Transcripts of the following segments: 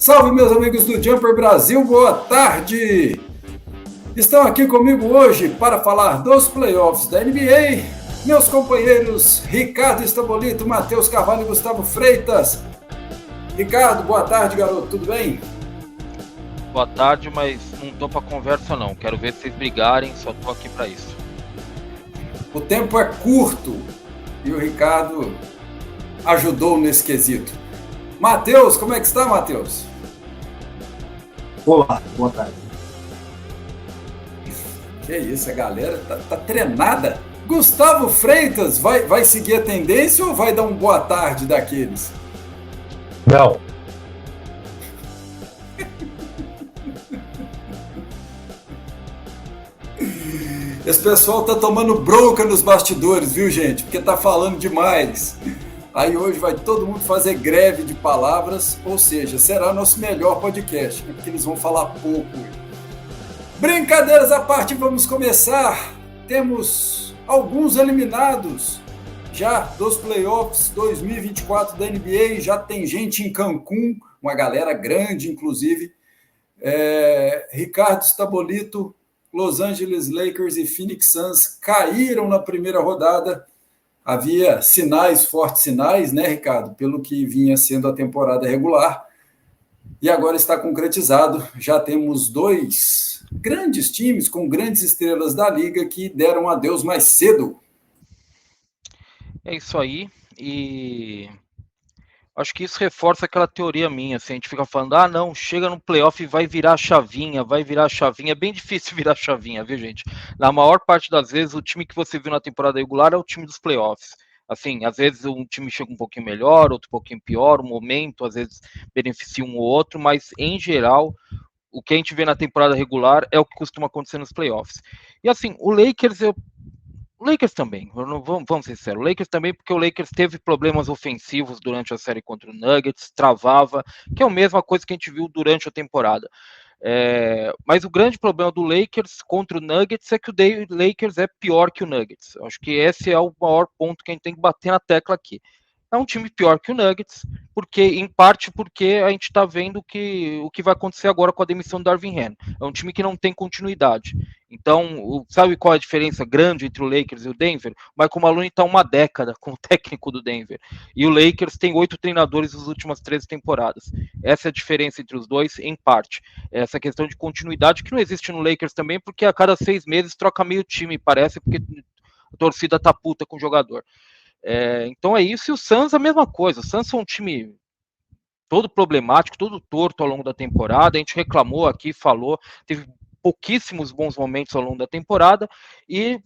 Salve, meus amigos do Jumper Brasil, boa tarde! Estão aqui comigo hoje para falar dos playoffs da NBA, meus companheiros Ricardo Estabolito, Matheus Carvalho e Gustavo Freitas. Ricardo, boa tarde, garoto, tudo bem? Boa tarde, mas não tô para conversa não, quero ver vocês brigarem, só tô aqui para isso. O tempo é curto e o Ricardo ajudou nesse quesito. Matheus, como é que está, Matheus? Olá, boa tarde. Que isso, a galera tá treinada. Gustavo Freitas, vai seguir a tendência ou vai dar um boa tarde daqueles? Não. Esse pessoal tá tomando bronca nos bastidores, viu, gente? Porque tá falando demais. Aí hoje vai todo mundo fazer greve de palavras, ou seja, será nosso melhor podcast, porque eles vão falar pouco. Brincadeiras à parte, vamos começar. Temos alguns eliminados já dos playoffs 2024 da NBA, já tem gente em Cancún, uma galera grande, inclusive. Ricardo Estabolito, Los Angeles Lakers e Phoenix Suns caíram na primeira rodada. Havia sinais, fortes sinais, né, Ricardo, pelo que vinha sendo a temporada regular, e agora está concretizado. Já temos dois grandes times com grandes estrelas da liga que deram adeus mais cedo. É isso aí, e acho que isso reforça aquela teoria minha, assim, a gente fica falando, não, chega no playoff e vai virar a chavinha, é bem difícil virar a chavinha, viu, gente? Na maior parte das vezes, o time que você viu na temporada regular é o time dos playoffs. Assim, às vezes um time chega um pouquinho melhor, outro um pouquinho pior, o momento às vezes beneficia um ou outro, mas em geral, o que a gente vê na temporada regular é o que costuma acontecer nos playoffs. E assim, o Lakers também, vamos ser sinceros, o Lakers também, porque o Lakers teve problemas ofensivos durante a série contra o Nuggets, travava, que é a mesma coisa que a gente viu durante a temporada. Mas o grande problema do Lakers contra o Nuggets é que o Lakers é pior que o Nuggets. Acho que esse é o maior ponto que a gente tem que bater na tecla aqui. É um time pior que o Nuggets, em parte porque a gente está vendo o que vai acontecer agora com a demissão do Darvin Ham. É um time que não tem continuidade. Então, sabe qual é a diferença grande entre o Lakers e o Denver? O Michael Maloney está uma década como técnico do Denver. E o Lakers tem 8 treinadores nas últimas 13 temporadas. Essa é a diferença entre os dois, em parte. Essa questão de continuidade que não existe no Lakers também, porque a cada 6 meses troca meio time, parece, porque a torcida tá puta com o jogador. Então é isso, e o Suns a mesma coisa. O Suns é um time todo problemático, todo torto ao longo da temporada. A gente reclamou aqui, falou, teve pouquíssimos bons momentos ao longo da temporada e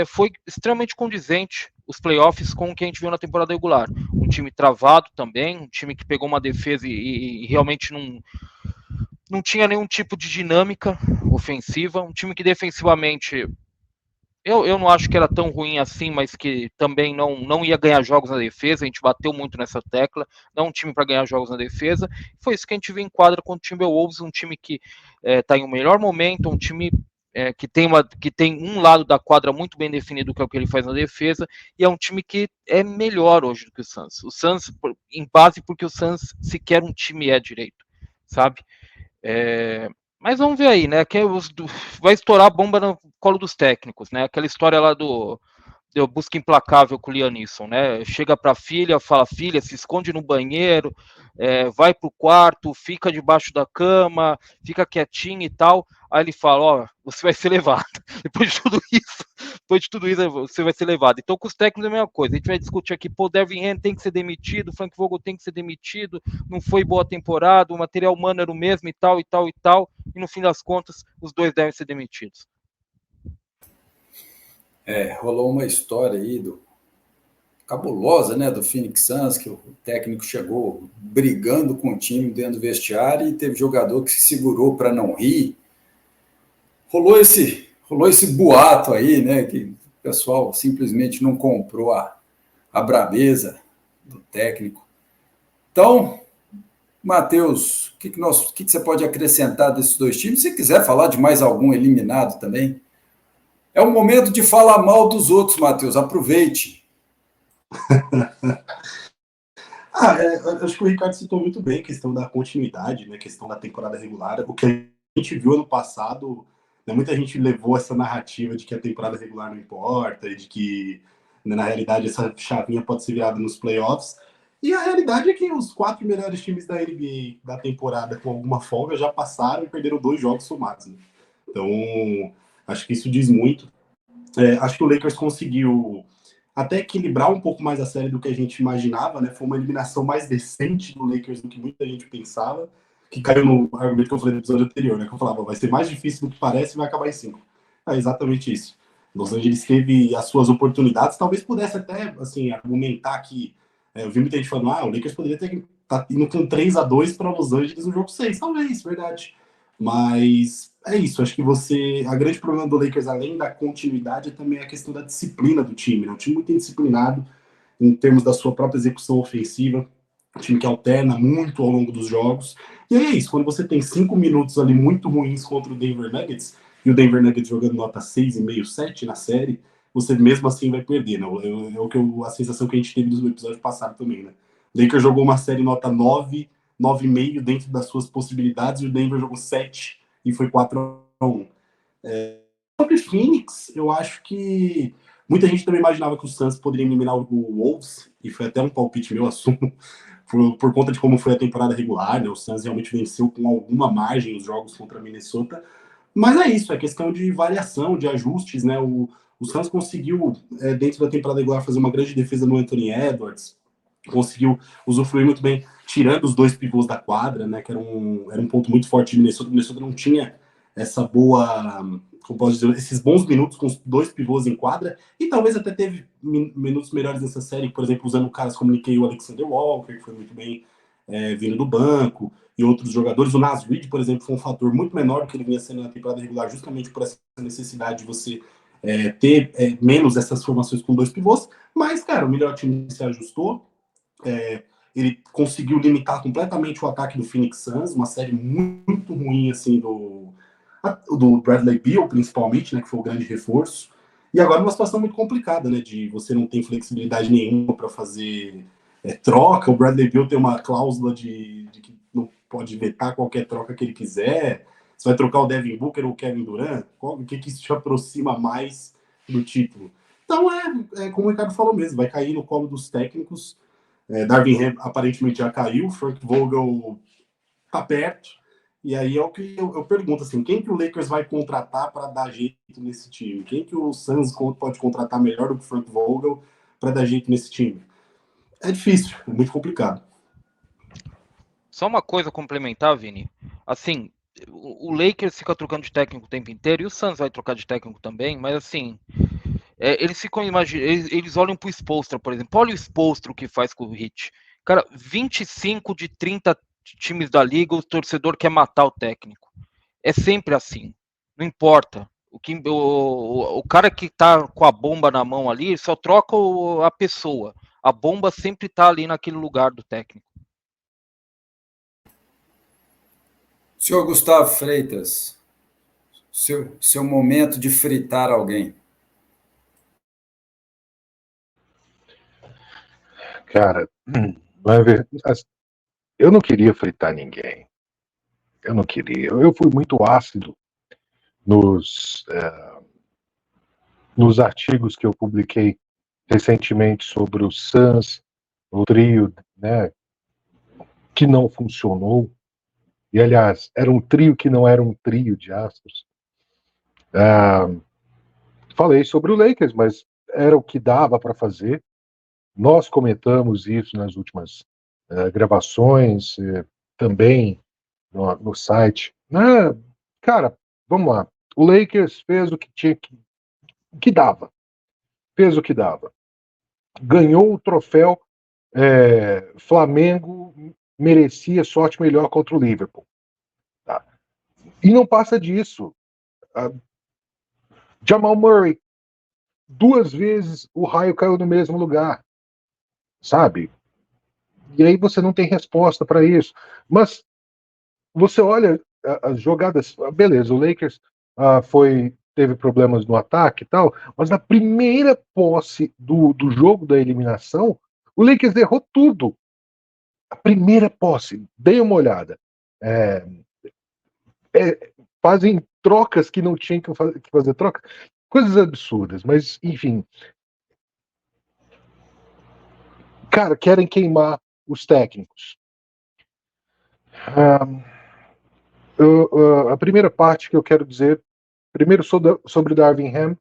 foi extremamente condizente os playoffs com o que a gente viu na temporada regular. Um time travado também, um time que pegou uma defesa e realmente não tinha nenhum tipo de dinâmica ofensiva, um time que defensivamente eu não acho que era tão ruim assim, mas que também não ia ganhar jogos na defesa. A gente bateu muito nessa tecla. Não um time para ganhar jogos na defesa. Foi isso que a gente viu em quadra contra o Timberwolves, um time que está em um melhor momento, um time que tem um lado da quadra muito bem definido, que é o que ele faz na defesa, e é um time que é melhor hoje do que o Suns. O Suns, em base, porque o Suns sequer um time é direito, sabe? Mas vamos ver aí, né? Vai estourar a bomba no colo dos técnicos, né? Aquela história lá do Busca Implacável com o Liam Neeson, né? Chega para a filha, fala, filha, se esconde no banheiro, vai pro quarto, fica debaixo da cama, fica quietinho e tal. Aí ele fala, ó, você vai ser levado. Depois de tudo isso, você vai ser levado. Então, com os técnicos é a mesma coisa. A gente vai discutir aqui, pô, o Darvin Ham tem que ser demitido, o Frank Vogel tem que ser demitido, não foi boa temporada, o material humano era o mesmo e tal, e tal, e tal. E no fim das contas, os dois devem ser demitidos. Rolou uma história aí cabulosa, né, do Phoenix Suns, que o técnico chegou brigando com o time dentro do vestiário e teve jogador que se segurou para não rir. Rolou esse boato aí, né, que o pessoal simplesmente não comprou a braveza do técnico. Então, Matheus, o que você pode acrescentar desses dois times? Se quiser falar de mais algum eliminado também. É o momento de falar mal dos outros, Matheus. Aproveite. Acho que o Ricardo citou muito bem a questão da continuidade, né, a questão da temporada regular. O que a gente viu ano passado, né, muita gente levou essa narrativa de que a temporada regular não importa, e de que, né, na realidade, essa chavinha pode ser virada nos playoffs. E a realidade é que os 4 melhores times da NBA da temporada, com alguma folga, já passaram e perderam 2 jogos somados. Né? Então, acho que isso diz muito. Acho que o Lakers conseguiu até equilibrar um pouco mais a série do que a gente imaginava, né? Foi uma eliminação mais decente do Lakers do que muita gente pensava, que caiu no argumento que eu falei no episódio anterior, né? Que eu falava, vai ser mais difícil do que parece e vai acabar em 5. É exatamente isso. Los Angeles teve as suas oportunidades, talvez pudesse até, assim, argumentar que eu vi muita gente falando, o Lakers poderia ter tá indo com 3-2 para Los Angeles no jogo 6, talvez, verdade. Mas é isso, acho que a grande problema do Lakers, além da continuidade, é também a questão da disciplina do time, né? Um time muito indisciplinado em termos da sua própria execução ofensiva, um time que alterna muito ao longo dos jogos. E aí é isso, quando você tem 5 minutos ali muito ruins contra o Denver Nuggets, e o Denver Nuggets jogando nota 6,5, 7 na série, você mesmo assim vai perder, né? A sensação que a gente teve no episódio passado também, né? O Lakers jogou uma série nota 9, 9,5 dentro das suas possibilidades, e o Denver jogou 7 e foi 4-1. Sobre Phoenix, eu acho que muita gente também imaginava que o Suns poderia eliminar o Wolves, e foi até um palpite meu, assumo, por conta de como foi a temporada regular, né? O Suns realmente venceu com alguma margem os jogos contra a Minnesota, mas é isso, é questão de variação, de ajustes, né? O Suns conseguiu, dentro da temporada regular, fazer uma grande defesa no Anthony Edwards, conseguiu usufruir muito bem, tirando os 2 pivôs da quadra, né? Que era um ponto muito forte de Minnesota. O Minnesota não tinha essa boa, como posso dizer, esses bons minutos com os 2 pivôs em quadra, e talvez até teve minutos melhores nessa série, por exemplo, usando caras como o Alexander Walker, que foi muito bem vindo do banco, e outros jogadores. O Naz Reid, por exemplo, foi um fator muito menor do que ele vinha sendo na temporada regular, justamente por essa necessidade de você ter menos essas formações com 2 pivôs, mas, cara, o melhor time se ajustou, ele conseguiu limitar completamente o ataque do Phoenix Suns, uma série muito ruim, assim, do Bradley Beal, principalmente, né, que foi o grande reforço, e agora uma situação muito complicada, né, de você não tem flexibilidade nenhuma para fazer troca. O Bradley Beal tem uma cláusula de que não pode vetar qualquer troca que ele quiser. Você vai trocar o Devin Booker ou o Kevin Durant? O que isso te aproxima mais do título? Então, como o Ricardo falou mesmo, vai cair no colo dos técnicos. Darvin Ham aparentemente já caiu, Frank Vogel tá perto, e aí é o que eu pergunto, assim, quem que o Lakers vai contratar para dar jeito nesse time? Quem que o Suns pode contratar melhor do que o Frank Vogel para dar jeito nesse time? É difícil, é muito complicado. Só uma coisa complementar, Vini. Assim, o Lakers fica trocando de técnico o tempo inteiro, e o Suns vai trocar de técnico também, mas assim, eles ficam eles olham pro Spoelstra, por exemplo. Olha o Spoelstra que faz com o Heat. Cara, 25 de 30 times da liga, o torcedor quer matar o técnico. É sempre assim. Não importa. O cara que tá com a bomba na mão ali, só troca a pessoa. A bomba sempre tá ali naquele lugar do técnico. Senhor Gustavo Freitas, seu momento de fritar alguém. Cara, vai ver. Eu não queria fritar ninguém. Eu não queria. Eu fui muito ácido nos, nos artigos que eu publiquei recentemente sobre o Suns, o trio, né, que não funcionou. E, aliás, era um trio que não era um trio de astros. Falei sobre o Lakers, mas era o que dava para fazer. Nós comentamos isso nas últimas gravações, também no site. Cara, vamos lá. O Lakers fez o que tinha que dava. Fez o que dava. Ganhou o troféu. Flamengo merecia sorte melhor contra o Liverpool. Tá? E não passa disso. Jamal Murray, 2 vezes o raio caiu no mesmo lugar. Sabe? E aí você não tem resposta para isso. Mas você olha as jogadas, beleza, o Lakers teve problemas no ataque e tal, mas na primeira posse do jogo da eliminação, o Lakers errou tudo. A primeira posse, dei uma olhada. Fazem trocas que não tinham que fazer troca. Coisas absurdas, mas, enfim. Cara, querem queimar os técnicos. A primeira parte que eu quero dizer, primeiro sobre Darvin Ham,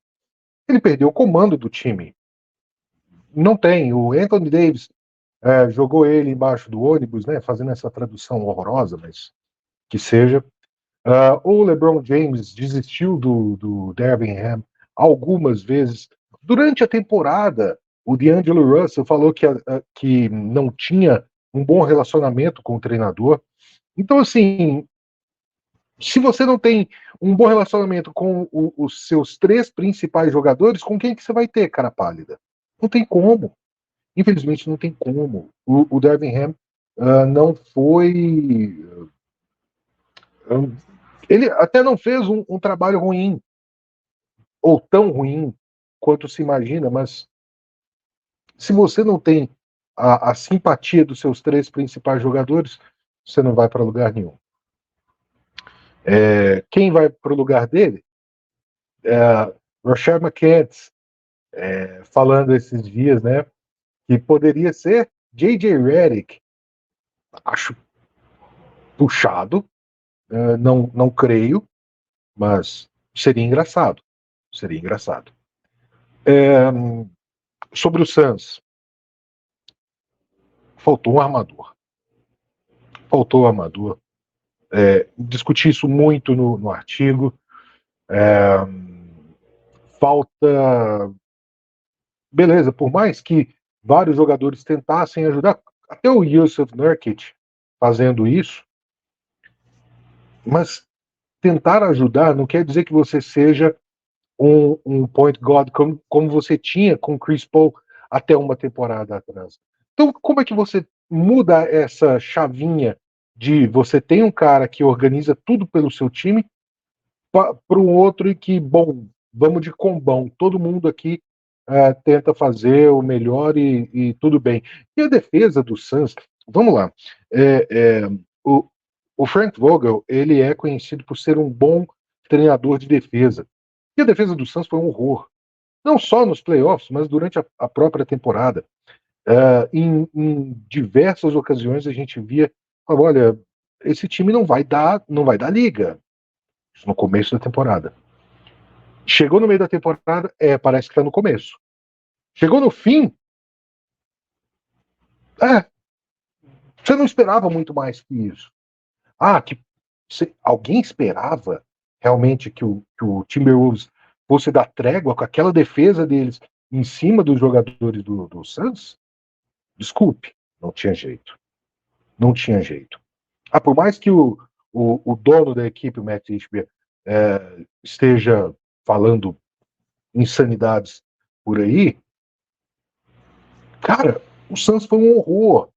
ele perdeu o comando do time. Não tem. O Anthony Davis jogou ele embaixo do ônibus, né, fazendo essa tradução horrorosa, mas que seja. O LeBron James desistiu do Darvin Ham algumas vezes. Durante a temporada, o D'Angelo Russell falou que não tinha um bom relacionamento com o treinador. Então, assim, se você não tem um bom relacionamento com os seus 3 principais jogadores, com quem que você vai ter, cara pálida? Não tem como. Infelizmente, não tem como. O Darvin Ham não foi... ele até não fez um trabalho ruim, ou tão ruim quanto se imagina, mas se você não tem a simpatia dos seus 3 principais jogadores, você não vai para lugar nenhum. Quem vai para o lugar dele? Rocher McCants, falando esses dias, né, que poderia ser J.J. Redick. Acho puxado, não creio, mas seria engraçado. Seria engraçado. Sobre o Suns, faltou um armador. Faltou um armador. Discuti isso muito no artigo. Falta. Beleza, por mais que vários jogadores tentassem ajudar, até o Yusuf Nurkic fazendo isso, mas tentar ajudar não quer dizer que você seja um point guard como você tinha com Chris Paul até uma temporada atrás. Então, como é que você muda essa chavinha de você tem um cara que organiza tudo pelo seu time para um outro e que, bom, vamos de combão, todo mundo aqui tenta fazer o melhor e tudo bem. E a defesa do Suns, vamos lá, o Frank Vogel, ele é conhecido por ser um bom treinador de defesa. E a defesa do Suns foi um horror. Não só nos playoffs, mas durante a própria temporada. Em diversas ocasiões a gente via, olha, esse time não vai dar liga. Isso no começo da temporada. Chegou no meio da temporada, parece que está no começo. Chegou no fim, você não esperava muito mais que isso. Alguém esperava realmente que o Timberwolves fosse dar trégua com aquela defesa deles em cima dos jogadores do Suns? Desculpe, não tinha jeito. Não tinha jeito. Por mais que o dono da equipe, o Matt Ishbia, esteja falando insanidades por aí, cara, o Suns foi um horror.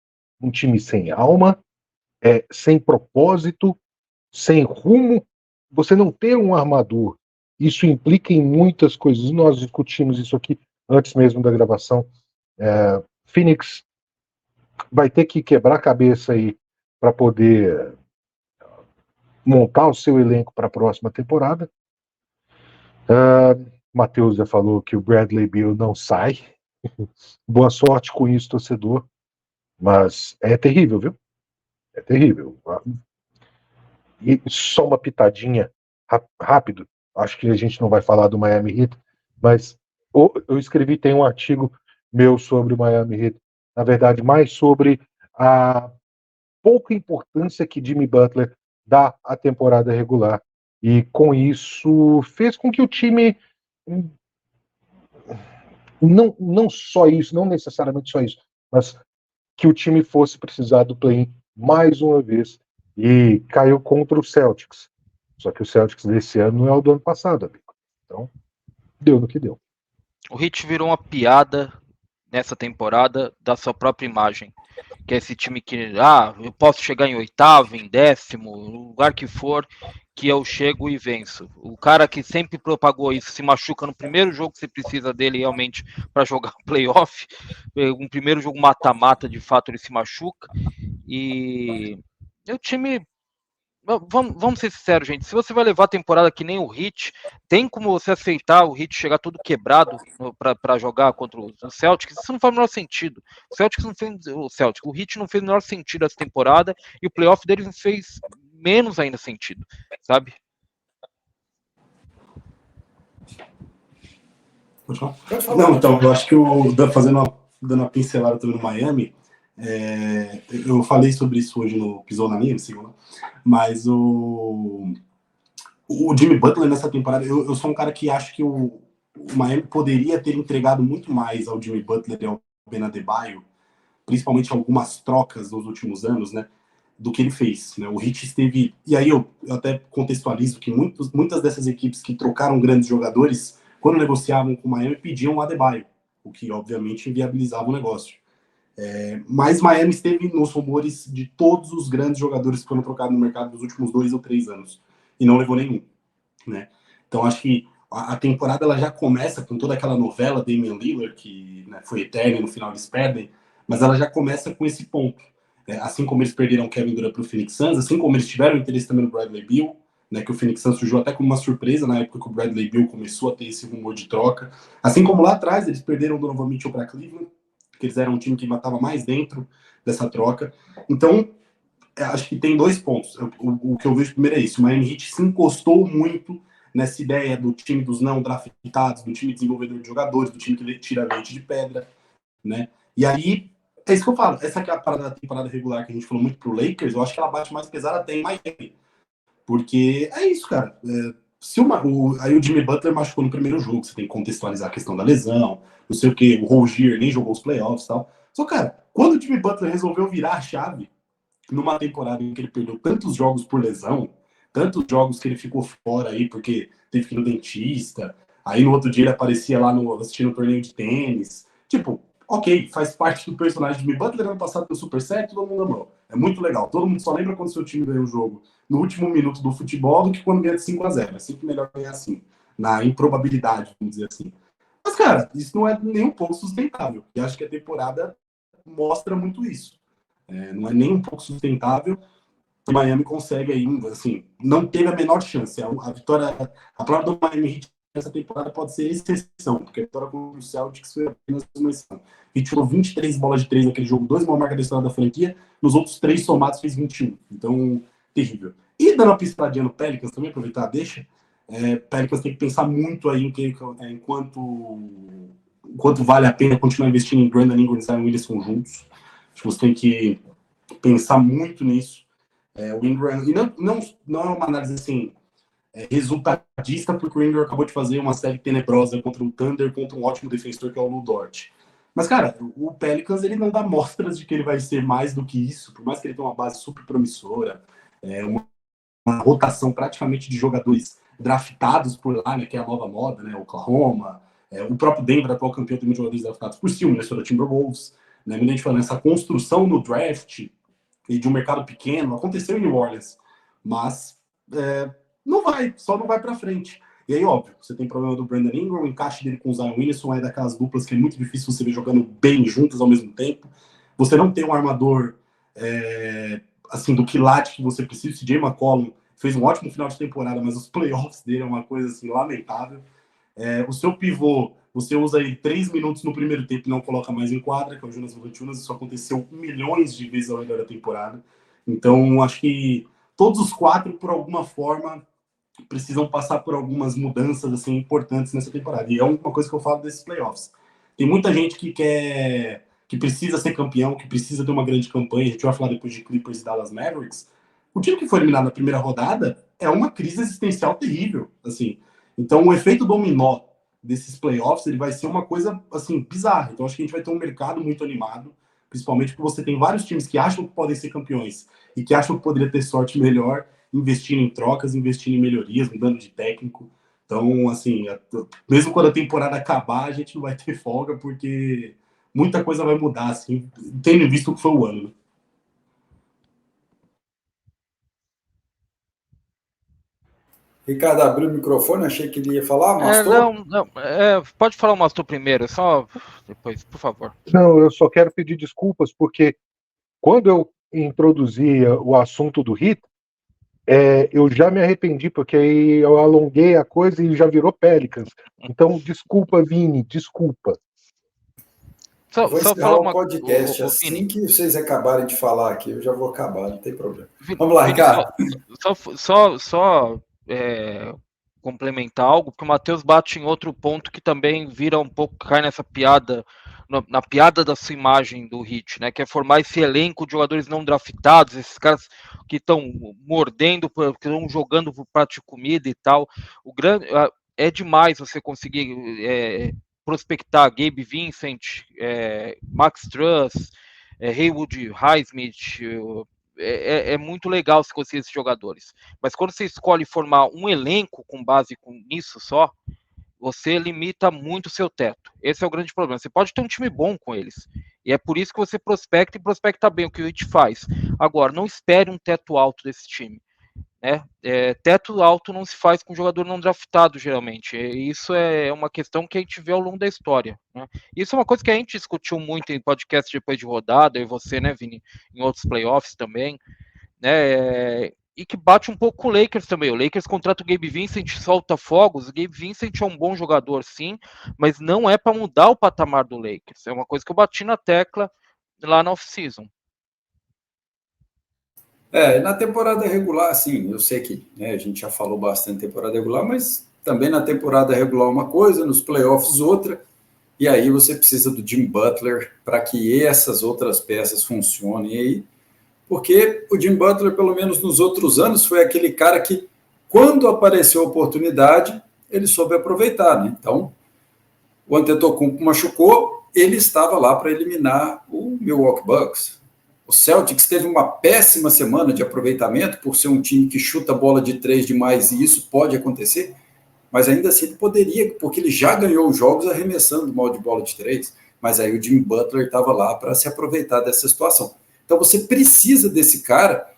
Um time sem alma, sem propósito, sem rumo. Você não ter um armador, isso implica em muitas coisas. Nós discutimos isso aqui antes mesmo da gravação. Phoenix vai ter que quebrar a cabeça aí para poder montar o seu elenco para a próxima temporada. Matheus já falou que o Bradley Beal não sai. Boa sorte com isso, torcedor. Mas é terrível, viu? É terrível. E só uma pitadinha rápido. Acho que a gente não vai falar do Miami Heat, mas eu escrevi, tem um artigo meu sobre o Miami Heat. Na verdade, mais sobre a pouca importância que Jimmy Butler dá à temporada regular. E com isso fez com que o time não só isso, não necessariamente só isso, mas que o time fosse precisar do play-in mais uma vez e caiu contra o Celtics. Só que o Celtics desse ano não é o do ano passado, amigo. Então, deu no que deu. O Heat virou uma piada nessa temporada da sua própria imagem. Que é esse time que, eu posso chegar em 8º, em 10º, no lugar que for, que eu chego e venço. O cara que sempre propagou isso se machuca no primeiro jogo que você precisa dele realmente para jogar playoff. Um primeiro jogo mata-mata, de fato, ele se machuca. E o time... Vamos ser sinceros, gente. Se você vai levar a temporada que nem o Heat, tem como você aceitar o Heat chegar todo quebrado para jogar contra o Celtics? Isso não faz o menor sentido. O Heat não fez o menor sentido essa temporada e o playoff deles não fez menos ainda sentido, sabe? Não, então, eu acho que dando uma pincelada também no Miami, eu falei sobre isso hoje no Pisou na Minha, segunda, mas o Jimmy Butler nessa temporada, eu sou um cara que acho que o Miami poderia ter entregado muito mais ao Jimmy Butler e ao Ben Adebayo, principalmente algumas trocas nos últimos anos, né, do que ele fez, né? O Heat esteve... E aí eu até contextualizo que muitas dessas equipes que trocaram grandes jogadores, quando negociavam com o Miami, pediam o Adebayo, o que obviamente inviabilizava o negócio. Mas Miami esteve nos rumores de todos os grandes jogadores que foram trocados no mercado nos últimos 2 ou 3 anos, e não levou nenhum, né? Então acho que a temporada ela já começa com toda aquela novela Damian Lillard, que, né, foi eterna e no final eles perdem, mas ela já começa com esse ponto. Assim como eles perderam Kevin Durant para o Phoenix Suns, assim como eles tiveram interesse também no Bradley Beal, né, que o Phoenix Suns surgiu até como uma surpresa na época que o Bradley Beal começou a ter esse rumor de troca. Assim como lá atrás eles perderam o Donovan Mitchell para Cleveland, que eles eram um time que matava mais dentro dessa troca. Então, acho que tem 2 pontos. O que eu vejo primeiro é isso. O Miami Heat se encostou muito nessa ideia do time dos não draftados, do time desenvolvedor de jogadores, do time que tira leite de pedra, né? E aí, é isso que eu falo. Essa aqui é a parada da temporada regular que a gente falou muito pro Lakers, eu acho que ela bate mais pesada até em Miami. Porque é isso, cara. Aí o Jimmy Butler machucou no primeiro jogo, você tem que contextualizar a questão da lesão, não sei o que, o Rozier nem jogou os playoffs e tal. Só, cara, quando o Jimmy Butler resolveu virar a chave numa temporada em que ele perdeu tantos jogos por lesão, tantos jogos que ele ficou fora aí porque teve que ir no dentista, aí no outro dia ele aparecia lá assistindo um torneio de tênis. Tipo, ok, faz parte do personagem de Jimmy Butler. Ano passado deu super certo, todo mundo amou. É muito legal. Todo mundo só lembra quando seu time ganhou o jogo no último minuto do futebol do que quando ganha de 5-0. É sempre melhor ganhar assim, na improbabilidade, vamos dizer assim. Mas, cara, isso não é nem um pouco sustentável. E acho que a temporada mostra muito isso. Não é nem um pouco sustentável. O Miami consegue ainda, assim, não teve a menor chance. A vitória, a prova do Miami Heat nessa temporada pode ser exceção, porque a vitória contra o Celtics foi apenas uma exceção. O Heat tirou 23 bolas de 3 naquele jogo, 2 maior marca da história da franquia, nos outros 3 somados fez 21. Então, terrível. E dando uma piscadinha no Pelicans também, aproveitar a deixa, Pelicans tem que pensar muito aí enquanto vale a pena continuar investindo em Brandon Ingram e Zion Williamson juntos. Acho que você tem que pensar muito nisso. O Ingram, e não é uma análise assim resultadista, porque o Ingram acabou de fazer uma série tenebrosa contra o Thunder, contra um ótimo defensor que é o Lu Dort. Mas, cara, o Pelicans ele não dá mostras de que ele vai ser mais do que isso, por mais que ele tenha uma base super promissora, uma rotação praticamente de jogadores draftados por lá, né, que é a nova moda, né, Oklahoma, o próprio Denver, atual campeão, tem muitos jogadores draftados por si, o Minnesota Timberwolves, né, muita gente falando, essa construção no draft e de um mercado pequeno, aconteceu em New Orleans, mas só não vai para frente. E aí, óbvio, você tem problema do Brandon Ingram, o encaixe dele com o Zion Williamson é daquelas duplas que é muito difícil você ver jogando bem juntas ao mesmo tempo. Você não tem um armador assim, do quilate que você precisa. O CJ McCollum fez um ótimo final de temporada, mas os playoffs dele é uma coisa assim, lamentável. O seu pivô, você usa ele 3 minutos no primeiro tempo e não coloca mais em quadra, que é o Jonas Valanciunas. Isso aconteceu milhões de vezes ao redor da temporada. Então, acho que todos os 4, por alguma forma, precisam passar por algumas mudanças assim, importantes nessa temporada. E é uma coisa que eu falo desses playoffs. Tem muita gente que precisa ser campeão, que precisa ter uma grande campanha. A gente vai falar depois de Clippers e Dallas Mavericks. O time que foi eliminado na primeira rodada é uma crise existencial terrível, assim. Então, o efeito dominó desses playoffs ele vai ser uma coisa assim bizarra. Então, acho que a gente vai ter um mercado muito animado, principalmente porque você tem vários times que acham que podem ser campeões e que acham que poderia ter sorte melhor, investindo em trocas, investindo em melhorias, mudando de técnico. Então, assim, mesmo quando a temporada acabar, a gente não vai ter folga, porque muita coisa vai mudar, assim, tendo visto o que foi o ano, né? Ricardo abriu o microfone, achei que ele ia falar, Mastor? Não, pode falar o Mastor primeiro, só depois, por favor. Não, eu só quero pedir desculpas, porque quando eu introduzir o assunto do Heat, eu já me arrependi, porque aí eu alonguei a coisa e já virou Pelicans. Então, desculpa, Vini, desculpa. Vou Só encerrar falar o uma podcast Vini, assim que vocês acabarem de falar aqui, eu já vou acabar, não tem problema. Vini, Vamos lá, Vini, Ricardo. complementar algo, porque o Matheus bate em outro ponto que também vira um pouco, cai nessa piada, na piada da sua imagem do Heat, né? Que é formar esse elenco de jogadores não draftados, esses caras que estão mordendo, que estão jogando por prato de comida e tal. É demais você conseguir prospectar Gabe Vincent, Max Truss, Haywood Highsmith. É muito legal você conseguir esses jogadores. Mas quando você escolhe formar um elenco com base nisso só, você limita muito o seu teto. Esse é o grande problema. Você pode ter um time bom com eles. E é por isso que você prospecta e prospecta bem, o que o Heat faz. Agora, não espere um teto alto desse time. Né? Teto alto não se faz com jogador não draftado, geralmente. Isso é uma questão que a gente vê ao longo da história. Né? Isso é uma coisa que a gente discutiu muito em podcast depois de rodada, eu e você, né, Vini? Em outros playoffs também. Né? E que bate um pouco com o Lakers também. O Lakers contrata o Gabe Vincent, solta fogos. O Gabe Vincent é um bom jogador, sim, mas não é para mudar o patamar do Lakers. É uma coisa que eu bati na tecla lá na off-season. Na temporada regular, sim, eu sei que a gente já falou bastante temporada regular, mas também na temporada regular uma coisa, nos playoffs outra, e aí você precisa do Jim Butler para que essas outras peças funcionem aí, porque o Jim Butler, pelo menos nos outros anos, foi aquele cara que, quando apareceu a oportunidade, ele soube aproveitar, né? Então, o Antetokounmpo machucou, ele estava lá para eliminar o Milwaukee Bucks. O Celtics teve uma péssima semana de aproveitamento por ser um time que chuta bola de 3 demais, e isso pode acontecer, mas ainda assim ele poderia, porque ele já ganhou jogos arremessando mal de bola de 3, mas aí o Jim Butler estava lá para se aproveitar dessa situação. Então você precisa desse cara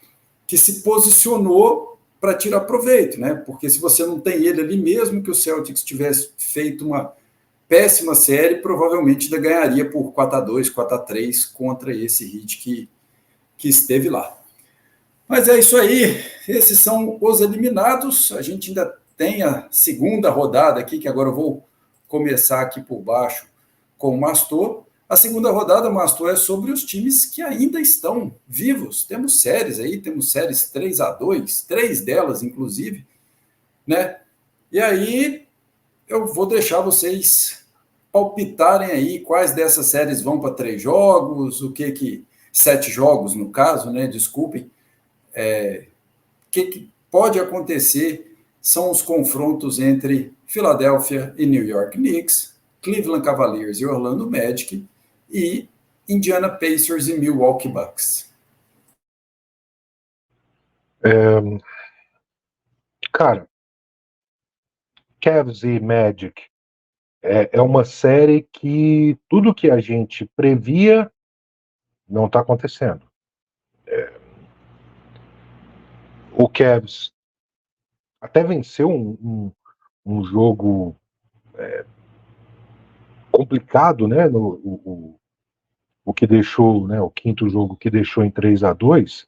que se posicionou para tirar proveito, né? Porque se você não tem ele ali, mesmo que o Celtics tivesse feito uma péssima série, provavelmente ainda ganharia por 4-2, 4-3 contra esse Heat que esteve lá. Mas é isso aí, esses são os eliminados. A gente ainda tem a segunda rodada aqui, que agora eu vou começar aqui por baixo com o Mastor. A segunda rodada, Mastor, é sobre os times que ainda estão vivos. Temos séries aí, temos séries 3-2, 3 delas, inclusive, né? E aí eu vou deixar vocês palpitarem aí quais dessas séries vão para 3 jogos, 7 jogos no caso, né? Desculpem. O que pode acontecer são os confrontos entre Philadelphia e New York Knicks, Cleveland Cavaliers e Orlando Magic e Indiana Pacers e Milwaukee Bucks. Cara, Cavs e Magic é uma série que tudo que a gente previa não está acontecendo. O Cavs até venceu um jogo complicado, né? O que deixou, né? O quinto jogo que deixou em 3-2,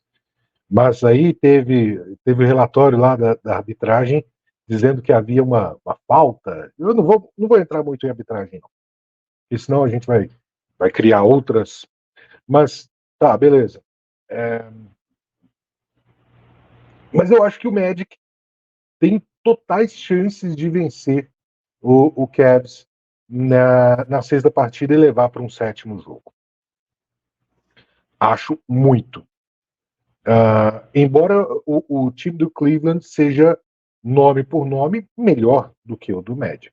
mas aí teve relatório lá da arbitragem dizendo que havia uma falta. Eu não vou entrar muito em arbitragem, não, porque senão a gente vai criar outras. Mas tá, beleza. Mas eu acho que o Magic tem totais chances de vencer o Cavs na sexta partida e levar para um sétimo jogo. Acho muito. Embora o time do Cleveland seja, nome por nome, melhor do que o do Magic.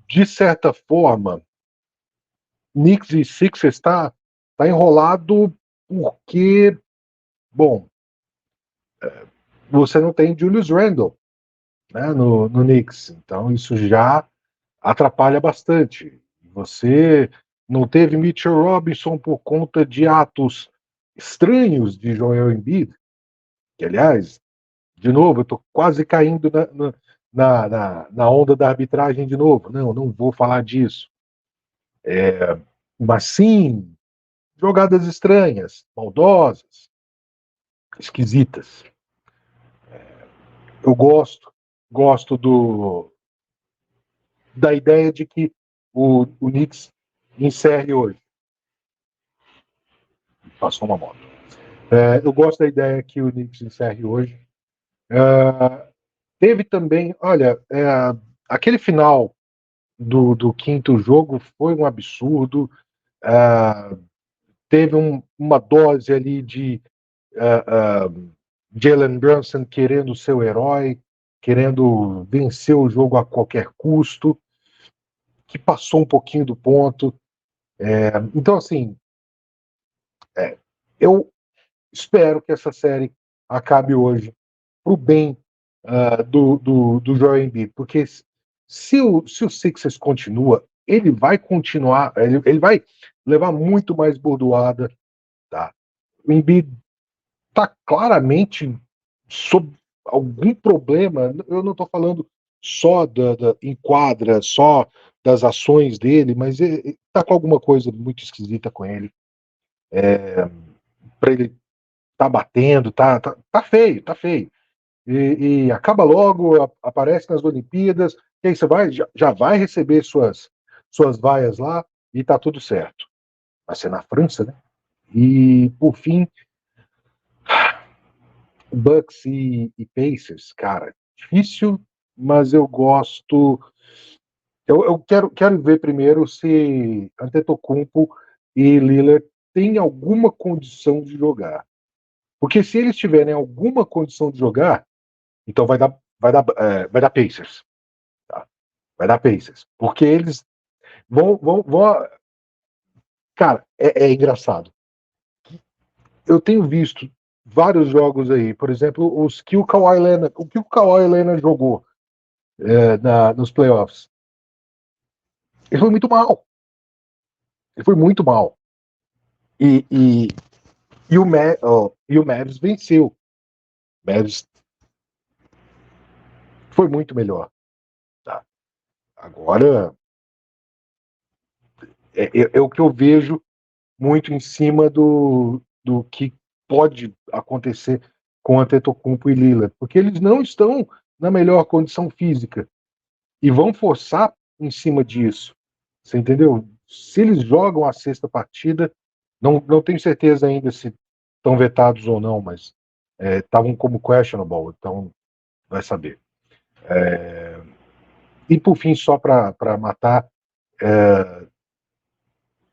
De certa forma, Knicks e Sixers está enrolado porque, bom, você não tem Julius Randle, né, no Knicks, então isso já atrapalha bastante. Você não teve Mitchell Robinson por conta de atos estranhos de Joel Embiid, que, aliás, de novo, eu estou quase caindo na onda da arbitragem de novo. Não vou falar disso. Mas sim, jogadas estranhas, maldosas, esquisitas. Eu gosto da ideia de que o Knicks encerre hoje. Passou uma moto. Eu gosto da ideia que o Knicks encerre hoje. Teve também, olha, aquele final do quinto jogo foi um absurdo. Teve uma dose ali de Jalen Brunson querendo ser o herói, querendo vencer o jogo a qualquer custo, que passou um pouquinho do ponto. Então, assim, eu espero que essa série acabe hoje para o bem do Joel Embiid, porque se o Sixers continua, ele vai continuar, ele vai levar muito mais bordoada, tá? O Embiid está claramente sob algum problema. Eu não estou falando só da enquadra, só das ações dele, mas ele está com alguma coisa muito esquisita com ele. Para ele tá batendo, tá feio, tá feio. E acaba logo, aparece nas Olimpíadas, e aí você já vai receber suas vaias lá e tá tudo certo. Vai ser na França, né? E, por fim, Bucks e Pacers, cara, difícil, mas eu gosto. Eu quero ver primeiro se Antetokounmpo e Lillard têm alguma condição de jogar. Porque se eles tiverem alguma condição de jogar, então vai dar Pacers. Tá? Vai dar Pacers. Porque eles vão. Cara, é engraçado. Eu tenho visto vários jogos aí, por exemplo, o que o Kawhi Leonard jogou nos playoffs. Ele foi muito mal. Ele foi muito mal. E o Mavs venceu. O Mavs foi muito melhor. Tá? Agora, é o que eu vejo muito em cima do que pode acontecer com Antetokounmpo e Lillard, porque eles não estão na melhor condição física e vão forçar em cima disso. Você entendeu? Se eles jogam a sexta partida, não tenho certeza ainda se estão vetados ou não, mas estavam como questionable, então vai saber. E por fim, só para matar,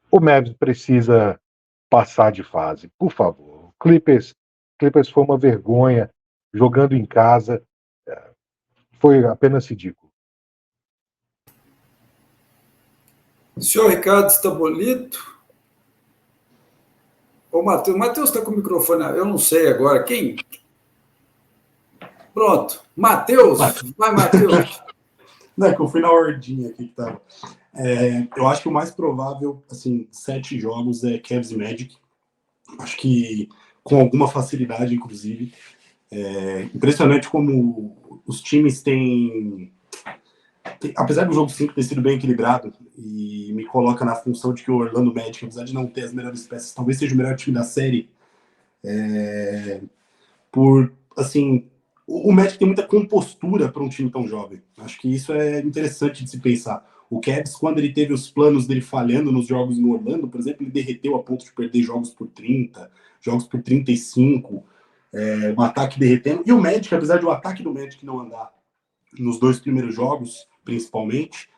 o Mavs precisa passar de fase, por favor. Clippers foi uma vergonha jogando em casa, foi apenas ridículo. Senhor Ricardo Stabolito? Ô, Matheus. Matheus está com o microfone, eu não sei agora. Quem? Pronto. Matheus. Vai, Matheus. Não, é que eu fui na ordinha aqui que tava. Eu acho que o mais provável, assim, 7 jogos é Cavs e Magic. Acho que com alguma facilidade, inclusive. Impressionante como os times têm... Apesar do jogo 5 ter sido bem equilibrado, e me coloca na função de que o Orlando Magic, apesar de não ter as melhores peças, talvez seja o melhor time da série. Assim, o Magic tem muita compostura para um time tão jovem. Acho que isso é interessante de se pensar. O Cavs, quando ele teve os planos dele falhando nos jogos no Orlando, por exemplo, ele derreteu a ponto de perder jogos por 30, jogos por 35, um ataque derretendo. E o Magic, apesar de o ataque do Magic não andar nos 2 primeiros jogos, principalmente,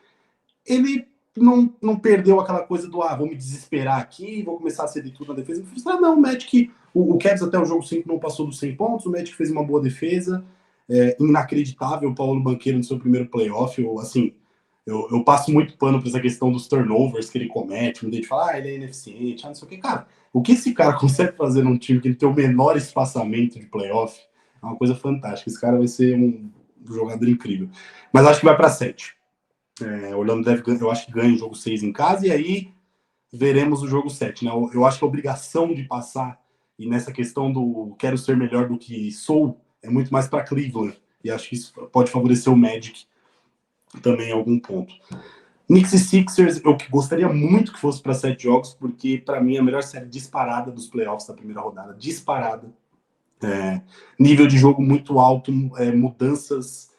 ele não perdeu aquela coisa do vou me desesperar aqui, vou começar a ceder tudo na defesa. Não, o Magic, o Cavs até o jogo 5 não passou dos 100 pontos, o Magic fez uma boa defesa, inacreditável o Paulo Banchero no seu primeiro playoff. Eu passo muito pano para essa questão dos turnovers que ele comete, muita gente fala, ele é ineficiente, não sei o que. Cara, o que esse cara consegue fazer num time que ele tem o menor espaçamento de playoff é uma coisa fantástica. Esse cara vai ser um jogador incrível. Mas acho que vai para 7. Orlando eu acho que ganha o jogo 6 em casa, e aí veremos o jogo 7. Né? Eu acho que a obrigação de passar, e nessa questão do quero ser melhor do que sou, é muito mais para Cleveland. E acho que isso pode favorecer o Magic também em algum ponto. Knicks e Sixers, eu gostaria muito que fosse para 7 jogos, porque para mim é a melhor série disparada dos playoffs da primeira rodada. Disparada. Nível de jogo muito alto, mudanças,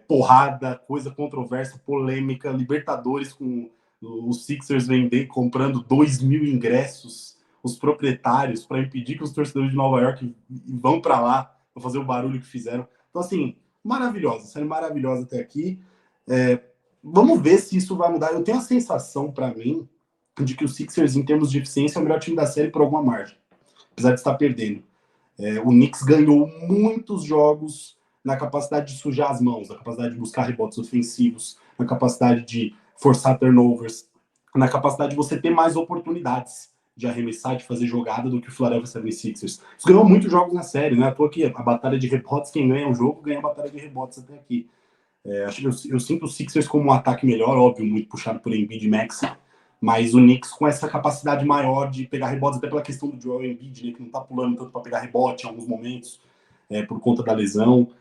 porrada, coisa controversa, polêmica, Libertadores com os Sixers comprando 2.000 ingressos, os proprietários, para impedir que os torcedores de Nova York vão para lá para fazer o barulho que fizeram. Então, assim, maravilhosa, série maravilhosa até aqui. Vamos ver se isso vai mudar. Eu tenho a sensação, para mim, de que o Sixers, em termos de eficiência, é o melhor time da série por alguma margem, apesar de estar perdendo. O Knicks ganhou muitos jogos na capacidade de sujar as mãos, na capacidade de buscar rebotes ofensivos, na capacidade de forçar turnovers, na capacidade de você ter mais oportunidades de arremessar, de fazer jogada do que o Philadelphia 76ers. Isso ganhou muitos jogos na série, né? À toa que a batalha de rebotes, quem ganha o jogo, ganha a batalha de rebotes até aqui. Eu sinto o Sixers como um ataque melhor, óbvio, muito puxado por Embiid e Maxey, mas o Knicks com essa capacidade maior de pegar rebotes, até pela questão do Joel Embiid, né, que não tá pulando tanto para pegar rebote em alguns momentos, por conta da lesão.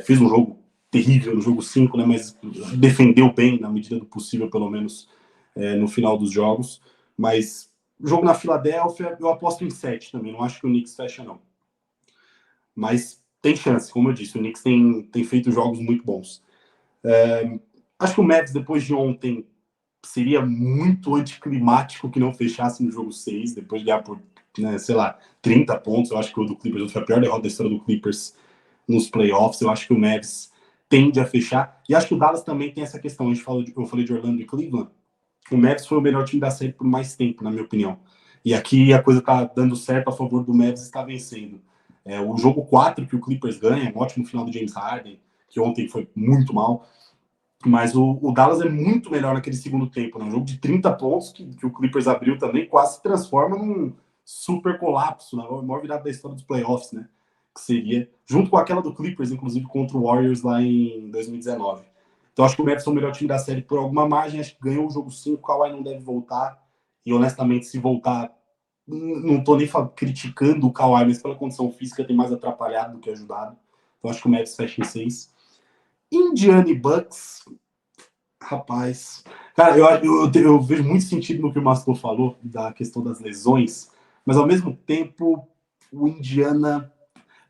Fez um jogo terrível no jogo 5, né, mas defendeu bem, na medida do possível, pelo menos, no final dos jogos. Mas o jogo na Filadélfia, eu aposto em 7 também, não acho que o Knicks fecha, não. Mas tem chance, como eu disse, o Knicks tem feito jogos muito bons. Acho que o Mavs, depois de ontem, seria muito anticlimático que não fechasse no jogo 6, depois de ganhar por, 30 pontos. Eu acho que o do Clippers foi a pior derrota da história do Clippers nos playoffs. Eu acho que o Mavs tende a fechar. E acho que o Dallas também tem essa questão. Eu falei de Orlando e Cleveland. O Mavs foi o melhor time da série por mais tempo, na minha opinião. E aqui a coisa tá dando certo a favor do Mavs, está vencendo. O jogo 4 que o Clippers ganha, um ótimo final do James Harden, que ontem foi muito mal. Mas o Dallas é muito melhor naquele segundo tempo, né? Um jogo de 30 pontos que o Clippers abriu também quase se transforma num super colapso, né? A maior virada da história dos playoffs, né? Que seria, junto com aquela do Clippers, inclusive, contra o Warriors lá em 2019. Então acho que o Mavs é o melhor time da série por alguma margem, acho que ganhou o jogo 5, o Kawhi não deve voltar, e honestamente, se voltar, não tô nem criticando o Kawhi, mas pela condição física tem mais atrapalhado do que ajudado. Então acho que o Mavs fecha em 6. Indiana e Bucks, rapaz, cara, eu vejo muito sentido no que o Mastor falou da questão das lesões, mas ao mesmo tempo o Indiana,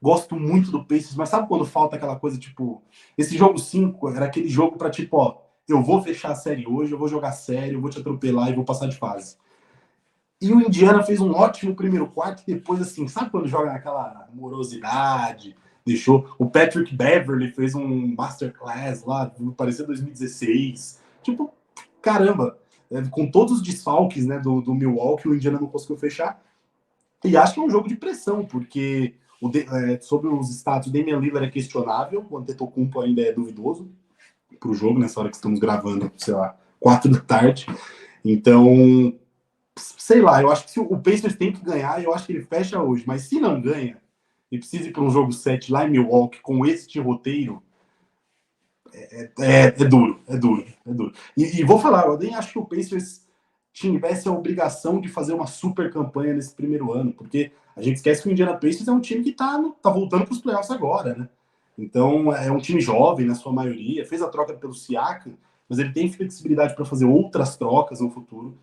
gosto muito do Pacers, mas sabe quando falta aquela coisa, tipo, esse jogo 5 era aquele jogo pra tipo, ó, eu vou fechar a série hoje, eu vou jogar sério, eu vou te atropelar e vou passar de fase. E o Indiana fez um ótimo primeiro quarto e depois, assim, sabe quando joga naquela morosidade, deixou. O Patrick Beverley fez um masterclass lá, parecia 2016. Tipo, caramba, com todos os desfalques, né, do Milwaukee, o Indiana não conseguiu fechar. E acho que é um jogo de pressão, porque sobre os status, o Damian Lillard é questionável, o Antetokounmpo ainda é duvidoso pro jogo, nessa hora que estamos gravando, sei lá, 4 da tarde. Então, sei lá, eu acho que se o Pacers tem que ganhar, eu acho que ele fecha hoje, mas se não ganha, e precisa ir para um jogo 7 lá em Milwaukee com este roteiro, é duro. E vou falar, eu nem acho que o Pacers tivesse a obrigação de fazer uma super campanha nesse primeiro ano, porque a gente esquece que o Indiana Pacers é um time que tá voltando para os playoffs agora, né? Então é um time jovem na sua maioria, fez a troca pelo Siakam, mas ele tem flexibilidade para fazer outras trocas no futuro.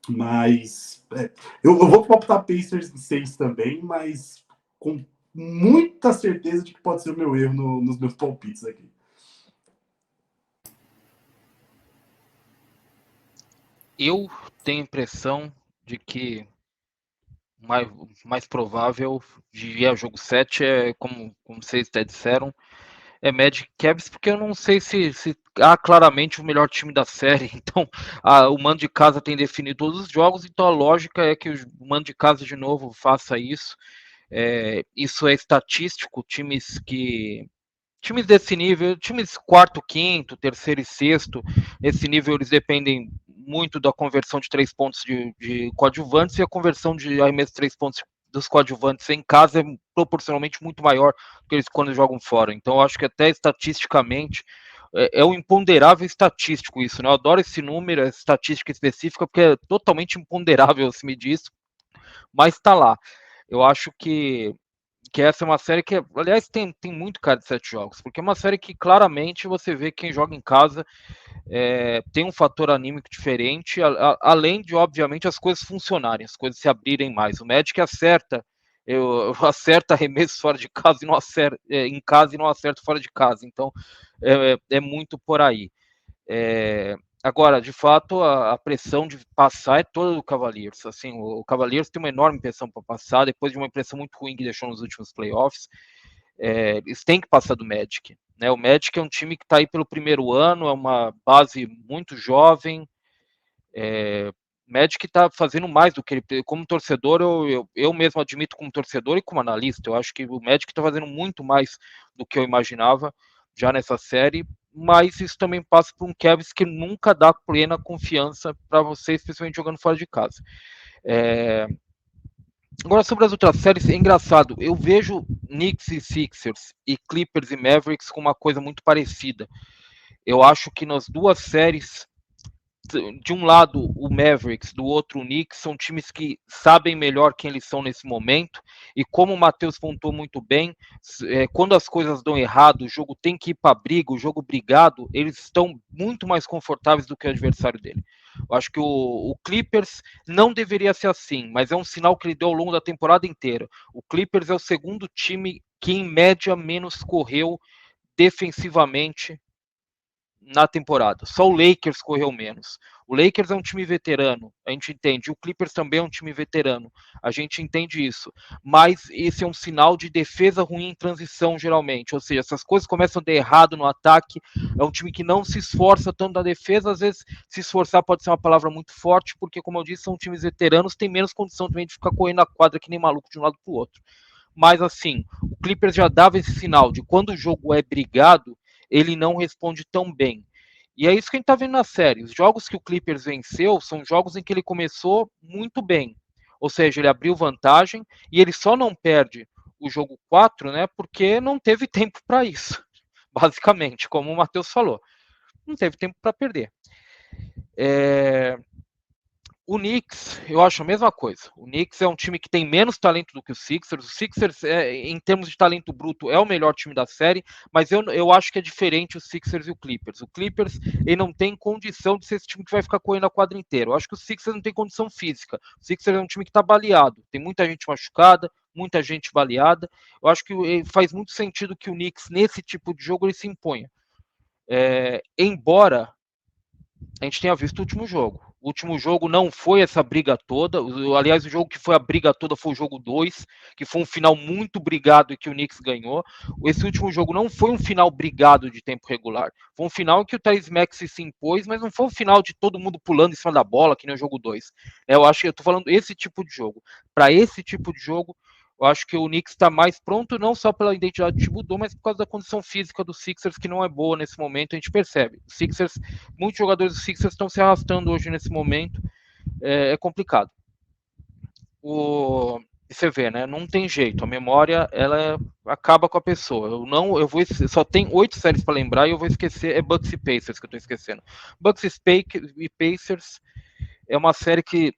Mas eu vou optar Pacers em 6 também, mas com muita certeza de que pode ser o meu erro nos meus palpites aqui. Eu tenho a impressão de que mais provável de ir ao jogo 7 é, como vocês até disseram, é Magic Cavs, porque eu não sei se há claramente o melhor time da série. Então, o mando de casa tem definido todos os jogos, então a lógica é que o mando de casa de novo faça isso. Isso é estatístico, times desse nível, times quarto, quinto, terceiro e sexto, nesse nível eles dependem muito da conversão de 3 pontos de coadjuvantes, e a conversão de arremesso de 3 pontos dos coadjuvantes em casa é proporcionalmente muito maior do que eles quando jogam fora. Então eu acho que até estatisticamente é um imponderável estatístico isso, né? Eu adoro esse número, essa estatística específica, porque é totalmente imponderável se medir isso, mas está lá. Eu acho que que essa é uma série que, aliás, tem muito cara de 7 jogos, porque é uma série que claramente você vê quem joga em casa tem um fator anímico diferente, além de, obviamente, as coisas funcionarem, as coisas se abrirem mais. O Magic acerta, eu acerta arremesso fora de casa e não acerta em casa e não acerta fora de casa, então é muito por aí. Agora, de fato, a pressão de passar é toda do Cavaliers. Assim, o Cavaliers tem uma enorme pressão para passar, depois de uma impressão muito ruim que deixou nos últimos playoffs. Eles têm que passar do Magic. Né? O Magic é um time que está aí pelo primeiro ano, é uma base muito jovem. O Magic está fazendo mais do que ele. Como torcedor, eu mesmo admito como torcedor e como analista, eu acho que o Magic está fazendo muito mais do que eu imaginava já nessa série, mas isso também passa por um Cavs que nunca dá plena confiança para você, especialmente jogando fora de casa. Agora, sobre as outras séries, é engraçado, eu vejo Knicks e Sixers e Clippers e Mavericks com uma coisa muito parecida. Eu acho que nas duas séries, de um lado o Mavericks, do outro o Knicks, são times que sabem melhor quem eles são nesse momento, e como o Matheus pontuou muito bem, quando as coisas dão errado, o jogo tem que ir para briga, o jogo brigado, eles estão muito mais confortáveis do que o adversário dele. Eu acho que o Clippers não deveria ser assim, mas é um sinal que ele deu ao longo da temporada inteira. O Clippers é o segundo time que em média menos correu defensivamente na temporada. Só o Lakers correu menos. O Lakers é um time veterano, a gente entende. O Clippers também é um time veterano, a gente entende isso. Mas esse é um sinal de defesa ruim em transição, geralmente. Ou seja, essas coisas começam a dar errado no ataque. É um time que não se esforça tanto na defesa. Às vezes, se esforçar pode ser uma palavra muito forte, porque, como eu disse, são times veteranos, tem menos condição também de ficar correndo na quadra que nem maluco de um lado para o outro. Mas, assim, o Clippers já dava esse sinal de quando o jogo é brigado, ele não responde tão bem. E é isso que a gente está vendo na série. Os jogos que o Clippers venceu são jogos em que ele começou muito bem. Ou seja, ele abriu vantagem e ele só não perde o jogo 4, né, porque não teve tempo para isso. Basicamente, como o Matheus falou. Não teve tempo para perder. O Knicks, eu acho a mesma coisa. O Knicks é um time que tem menos talento do que o Sixers. O Sixers, em termos de talento bruto, é o melhor time da série, mas eu acho que é diferente o Sixers e o Clippers. O Clippers, ele não tem condição de ser esse time que vai ficar correndo a quadra inteira. Eu acho que o Sixers não tem condição física. O Sixers é um time que está baleado. Tem muita gente machucada, muita gente baleada. Eu acho que faz muito sentido que o Knicks, nesse tipo de jogo, ele se imponha. Embora a gente tenha visto o último jogo. O último jogo não foi essa briga toda. Aliás, o jogo que foi a briga toda foi o jogo 2, que foi um final muito brigado e que o Knicks ganhou. Esse último jogo não foi um final brigado de tempo regular. Foi um final que o Tyrese Maxey se impôs, mas não foi um final de todo mundo pulando em cima da bola, que nem o jogo 2. Eu acho que eu tô falando esse tipo de jogo. Para esse tipo de jogo, eu acho que o Knicks está mais pronto, não só pela identidade de Thibodeau, mas por causa da condição física do Sixers, que não é boa nesse momento, a gente percebe. O Sixers, muitos jogadores do Sixers estão se arrastando hoje nesse momento, é complicado. Você vê, né? Não tem jeito, a memória ela acaba com a pessoa. Só tem 8 séries para lembrar e eu vou esquecer, é Bucks e Pacers que eu estou esquecendo. Bucks e Pacers é uma série que,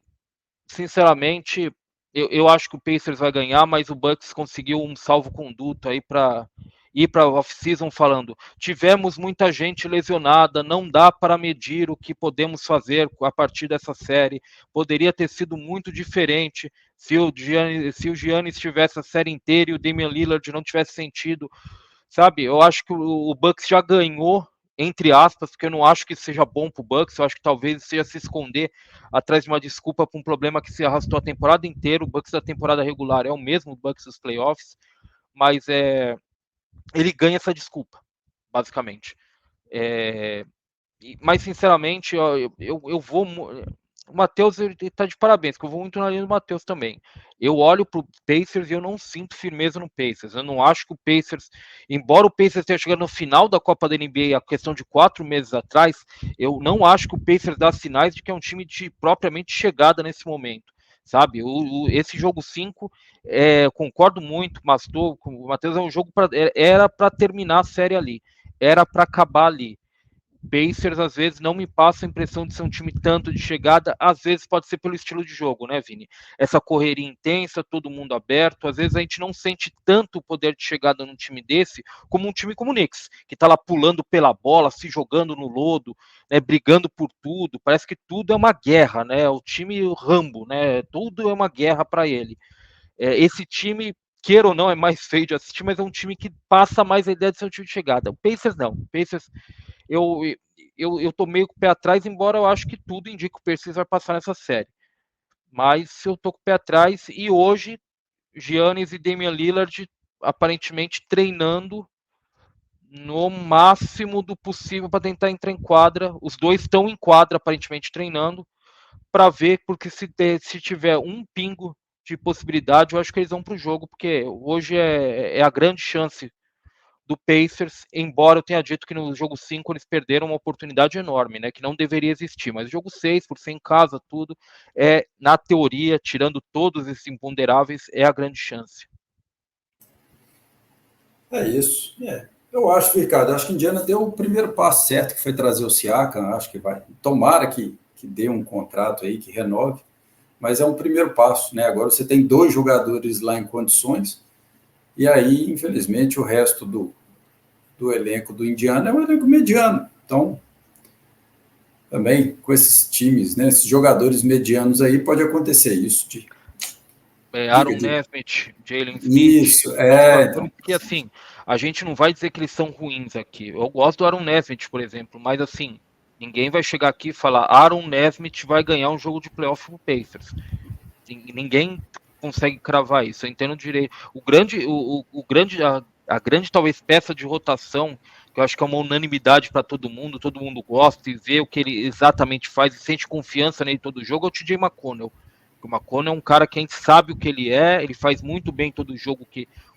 sinceramente, eu acho que o Pacers vai ganhar, mas o Bucks conseguiu um salvo-conduto aí para ir para a off-season falando: tivemos muita gente lesionada, não dá para medir o que podemos fazer a partir dessa série. Poderia ter sido muito diferente se o Giannis tivesse a série inteira e o Damian Lillard não tivesse sentido. Sabe, eu acho que o Bucks já ganhou, entre aspas, porque eu não acho que seja bom pro Bucks, eu acho que talvez seja se esconder atrás de uma desculpa para um problema que se arrastou a temporada inteira. O Bucks da temporada regular é o mesmo Bucks dos playoffs, mas ele ganha essa desculpa, basicamente. Mas, sinceramente, eu vou... O Matheus está de parabéns, que eu vou muito na linha do Matheus também. Eu olho para o Pacers e eu não sinto firmeza no Pacers. Eu não acho que o Pacers, embora o Pacers tenha chegado no final da Copa da NBA, a questão de 4 meses atrás, eu não acho que o Pacers dá sinais de que é um time de propriamente chegada nesse momento. Sabe, esse jogo 5, concordo muito, mas o Matheus, é um jogo era para terminar a série ali, era para acabar ali. Pacers às vezes não me passa a impressão de ser um time tanto de chegada, às vezes pode ser pelo estilo de jogo, né, Vini? Essa correria intensa, todo mundo aberto, às vezes a gente não sente tanto o poder de chegada num time desse como um time como o Knicks, que tá lá pulando pela bola, se jogando no lodo, né, brigando por tudo, parece que tudo é uma guerra, né? O time Rambo, né? Tudo é uma guerra para ele. Esse time, queira ou não, é mais feio de assistir, mas é um time que passa mais a ideia de ser um time de chegada. O Pacers não. O Pacers, eu tô meio com o pé atrás, embora eu acho que tudo indica que o Pacers vai passar nessa série. Mas eu tô com o pé atrás e hoje, Giannis e Damian Lillard aparentemente treinando no máximo do possível para tentar entrar em quadra. Os dois estão em quadra, aparentemente treinando, para ver, porque se tiver um pingo de possibilidade, eu acho que eles vão para o jogo, porque hoje é a grande chance do Pacers, embora eu tenha dito que no jogo 5 eles perderam uma oportunidade enorme, né, que não deveria existir, mas o jogo 6, por ser em casa, tudo, na teoria, tirando todos esses imponderáveis, é a grande chance. É isso. Eu acho, Ricardo, acho que Indiana deu o primeiro passo certo, que foi trazer o Siakam, acho que vai. Tomara que dê um contrato aí, que renove, mas é um primeiro passo, né? Agora você tem 2 jogadores lá em condições, e aí, infelizmente, o resto do elenco do Indiana é um elenco mediano. Então, também com esses times, né, esses jogadores medianos aí, pode acontecer isso. Aaron Nesmith, Jalen Smith. Isso, então. Que assim, a gente não vai dizer que eles são ruins aqui. Eu gosto do Aaron Nesmith, por exemplo, mas assim, ninguém vai chegar aqui e falar Aaron Nesmith vai ganhar um jogo de playoff pro Pacers. Ninguém consegue cravar isso. Eu entendo direito. A grande talvez peça de rotação, que eu acho que é uma unanimidade para todo mundo gosta e vê o que ele exatamente faz e sente confiança nele todo jogo, é o TJ McConnell. O McConnell é um cara que a gente sabe o que ele faz muito bem todo jogo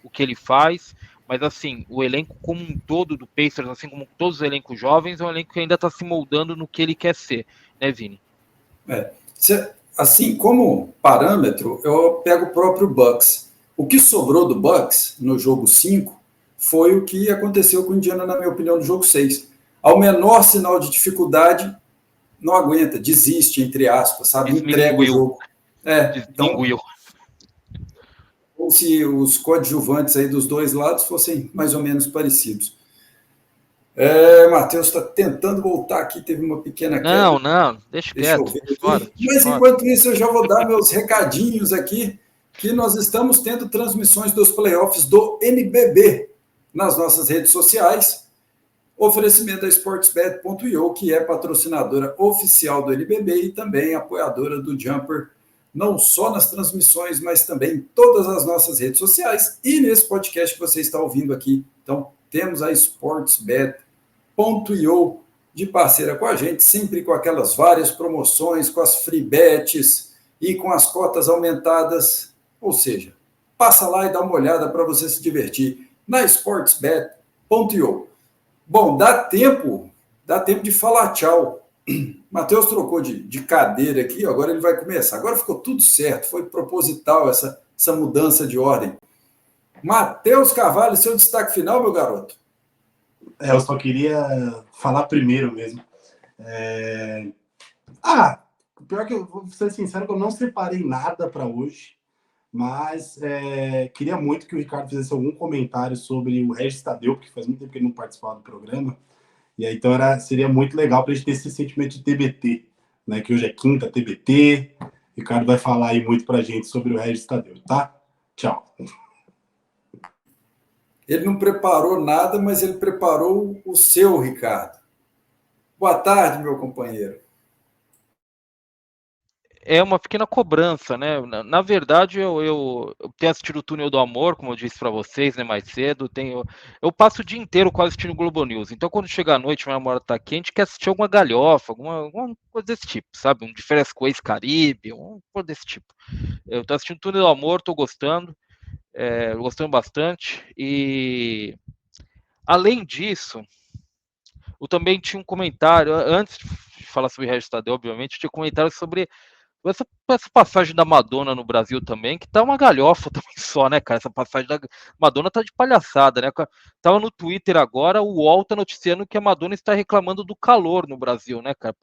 o que ele faz, mas assim, o elenco como um todo do Pacers, assim como todos os elencos jovens, é um elenco que ainda está se moldando no que ele quer ser, né, Vini? Assim, como parâmetro, eu pego o próprio Bucks. O que sobrou do Bucks no jogo 5 foi o que aconteceu com o Indiana, na minha opinião, no jogo 6. Ao menor sinal de dificuldade, não aguenta, desiste, entre aspas, sabe? Entrega o jogo. Então, como se os coadjuvantes aí dos dois lados fossem mais ou menos parecidos. Matheus está tentando voltar aqui, teve uma pequena queda. Não, deixa quieto. Mas enquanto isso, eu já vou dar meus recadinhos aqui, que nós estamos tendo transmissões dos playoffs do NBB nas nossas redes sociais. Oferecimento da Sportsbet.io, que é patrocinadora oficial do NBB e também apoiadora do Jumper, não só nas transmissões, mas também em todas as nossas redes sociais e nesse podcast que você está ouvindo aqui. Então, temos a Sportsbet.io de parceira com a gente, sempre com aquelas várias promoções, com as free bets e com as cotas aumentadas. Ou seja, passa lá e dá uma olhada para você se divertir na Sportsbet.io. Bom, dá tempo de falar tchau. Matheus trocou de cadeira aqui, agora ele vai começar. Agora ficou tudo certo, foi proposital essa mudança de ordem. Matheus Carvalho, seu destaque final, meu garoto? Eu só queria falar primeiro mesmo. Pior que eu vou ser sincero que eu não separei nada para hoje, mas queria muito que o Ricardo fizesse algum comentário sobre o Regis Tadeu, porque faz muito tempo que ele não participava do programa. E aí, então, seria muito legal para a gente ter esse sentimento de TBT, né? Que hoje é quinta TBT. O Ricardo vai falar aí muito para a gente sobre o Regis Tadeu, tá? Tchau. Ele não preparou nada, mas ele preparou o seu, Ricardo. Boa tarde, meu companheiro. É uma pequena cobrança, né? Na verdade, eu tenho assistido o Túnel do Amor, como eu disse para vocês, né, mais cedo. Eu passo o dia inteiro quase assistindo o Globo News. Então, quando chega a noite, minha namorada tá quente, quer assistir alguma galhofa, alguma coisa desse tipo, sabe? De Férias com Ex-Caribe, uma coisa desse tipo. Eu tô assistindo o Túnel do Amor, tô gostando bastante. E, além disso, eu também tinha um comentário, antes de falar sobre o Regis Tadeu, obviamente, tinha um comentário sobre Essa passagem da Madonna no Brasil também, que tá uma galhofa também só, né, cara? Essa passagem da Madonna tá de palhaçada, né? Tava no Twitter agora, o UOL tá noticiando que a Madonna está reclamando do calor no Brasil, né, cara?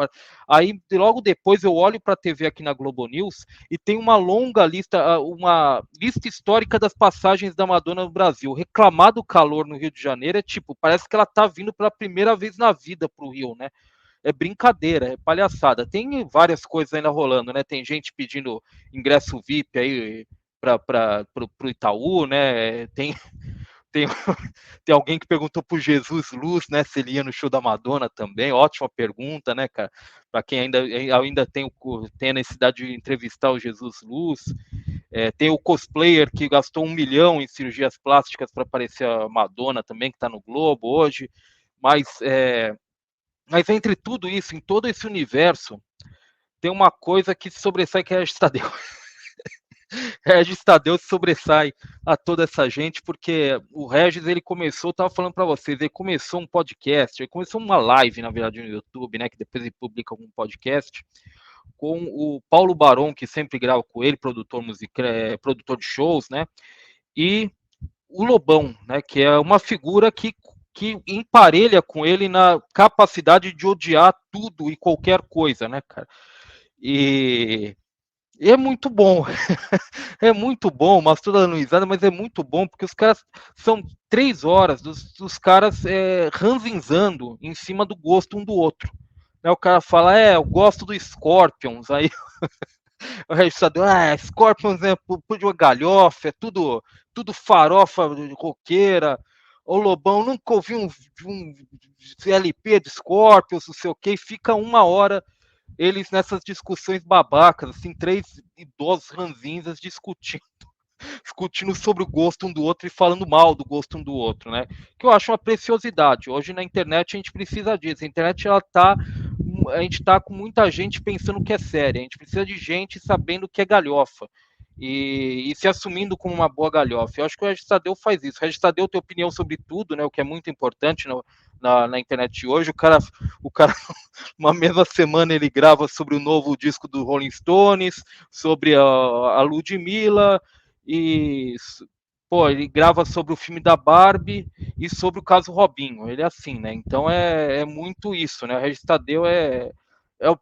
Aí, logo depois, eu olho pra TV aqui na Globo News e tem uma longa lista, uma lista histórica das passagens da Madonna no Brasil. Reclamar do calor no Rio de Janeiro é tipo, parece que ela tá vindo pela primeira vez na vida pro Rio, né? É brincadeira, é palhaçada. Tem várias coisas ainda rolando, né? Tem gente pedindo ingresso VIP aí para o Itaú, né? Tem, tem alguém que perguntou pro Jesus Luz, né? Se ele ia no show da Madonna também. Ótima pergunta, né, cara? Para quem ainda tem a necessidade de entrevistar o Jesus Luz. Tem o cosplayer que gastou 1 milhão em cirurgias plásticas para parecer a Madonna também, que está no Globo hoje. Mas entre tudo isso, em todo esse universo, tem uma coisa que sobressai, que é Regis Tadeu. Regis Tadeu se sobressai a toda essa gente, porque o Regis, ele começou, estava falando para vocês, ele começou um podcast, ele começou uma live, na verdade, no YouTube, né, que depois ele publica algum podcast, com o Paulo Barão, que sempre grava com ele, produtor musical, produtor de shows, né, e o Lobão, né, que é uma figura que emparelha com ele na capacidade de odiar tudo e qualquer coisa, né, cara? E é muito bom, é muito bom, mas toda dando risada, mas é muito bom, porque os caras são 3 horas dos caras ranzinzando em cima do gosto um do outro. Né, o cara fala, eu gosto do Scorpions, aí o registrador, Scorpions é de uma galhofa, é tudo farofa roqueira. O Lobão, nunca ouvi um LP de Scorpions, não sei o que, e fica 1 hora eles nessas discussões babacas, assim, 3 idosos ranzinzas discutindo sobre o gosto um do outro e falando mal do gosto um do outro, né? Que eu acho uma preciosidade. Hoje na internet a gente precisa disso. A internet a gente tá com muita gente pensando que é séria. A gente precisa de gente sabendo que é galhofa. E se assumindo como uma boa galhofa. Eu acho que o Regis Tadeu faz isso. O Regis Tadeu tem opinião sobre tudo, né? O que é muito importante na internet de hoje. O cara, uma mesma semana ele grava sobre o novo disco do Rolling Stones, sobre a Ludmilla, e ele grava sobre o filme da Barbie e sobre o caso Robinho. Ele é assim, né? Então é muito isso, né? O Regis Tadeu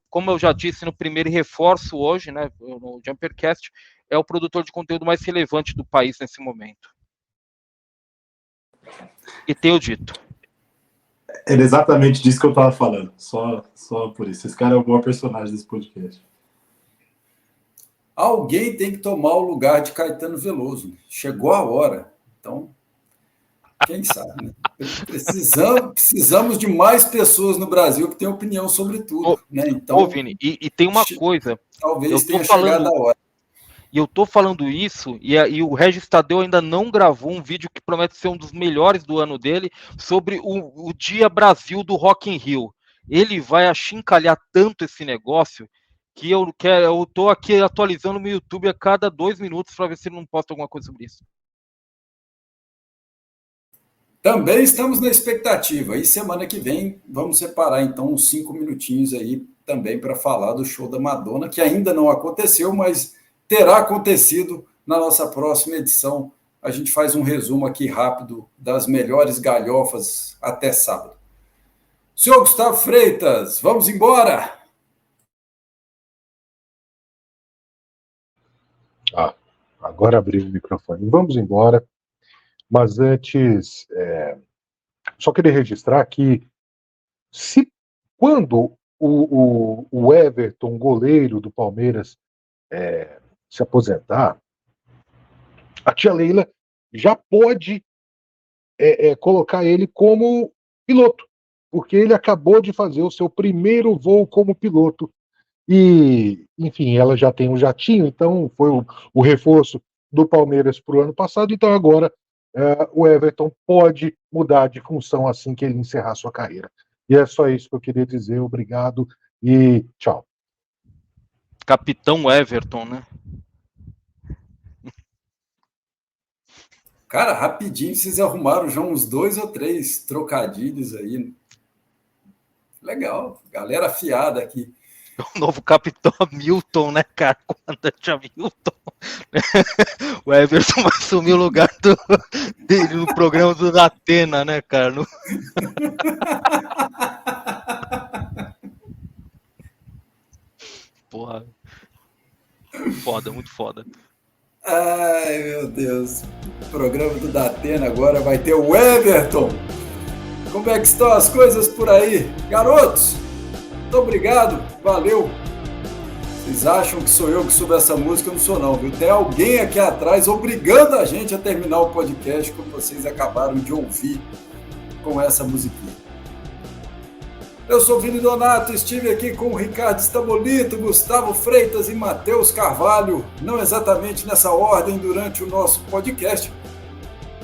como eu já disse no primeiro e reforço hoje, né, no Jumpercast, é o produtor de conteúdo mais relevante do país nesse momento. E tenho dito. Era exatamente disso que eu tava falando. Só por isso. Esse cara é o maior personagem desse podcast. Alguém tem que tomar o lugar de Caetano Veloso. Chegou a hora. Então, quem sabe, né? Precisamos de mais pessoas no Brasil que tenham opinião sobre tudo. Né? Então, Vini, e tem uma coisa. Talvez tenha chegado a hora. E eu tô falando isso, e o Regis Tadeu ainda não gravou um vídeo que promete ser um dos melhores do ano dele, sobre o Dia Brasil do Rock in Rio. Ele vai achincalhar tanto esse negócio que eu tô aqui atualizando no YouTube a cada 2 minutos para ver se ele não posta alguma coisa sobre isso. Também estamos na expectativa. E semana que vem vamos separar então uns 5 minutinhos aí também para falar do show da Madonna, que ainda não aconteceu, mas terá acontecido na nossa próxima edição. A gente faz um resumo aqui rápido das melhores galhofas até sábado. Senhor Gustavo Freitas, vamos embora! Agora abriu o microfone. Vamos embora. Mas antes, só queria registrar que quando o Everton, goleiro do Palmeiras, se aposentar, a tia Leila já pode colocar ele como piloto, porque ele acabou de fazer o seu primeiro voo como piloto. E, enfim, ela já tem um jatinho, então foi o reforço do Palmeiras para o ano passado, então agora o Everton pode mudar de função assim que ele encerrar sua carreira. E é só isso que eu queria dizer. Obrigado e tchau. Capitão Everton, né? Cara, rapidinho vocês arrumaram já uns 2 ou 3 trocadilhos aí. Legal, galera afiada aqui. O novo Capitão Hamilton, né, cara? Comandante Hamilton. O Everton vai assumir o lugar dele no programa do Datena, né, cara? Porra. Foda, muito foda. Ai, meu Deus. O programa do Datena agora vai ter o Everton. Como é que estão as coisas por aí? Garotos, muito obrigado, valeu. Vocês acham que sou eu que subo essa música? Eu não sou não, viu? Tem alguém aqui atrás obrigando a gente a terminar o podcast, como vocês acabaram de ouvir com essa musiquinha. Eu sou Vini Donato, estive aqui com o Ricardo Stabolito, Gustavo Freitas e Matheus Carvalho, não exatamente nessa ordem durante o nosso podcast,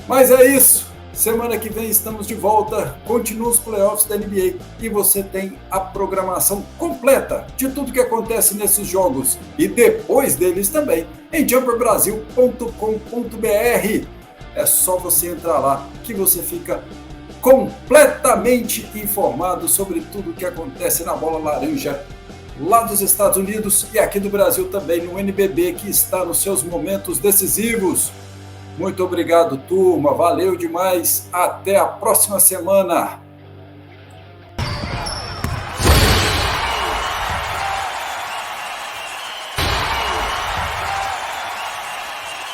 mas é isso. Semana que vem estamos de volta, continuam os playoffs da NBA e você tem a programação completa de tudo que acontece nesses jogos e depois deles também em jumperbrasil.com.br. É só você entrar lá que você fica completamente informado sobre tudo que acontece na bola laranja lá dos Estados Unidos e aqui do Brasil também no NBB, que está nos seus momentos decisivos. Muito obrigado, turma. Valeu demais. Até a próxima semana.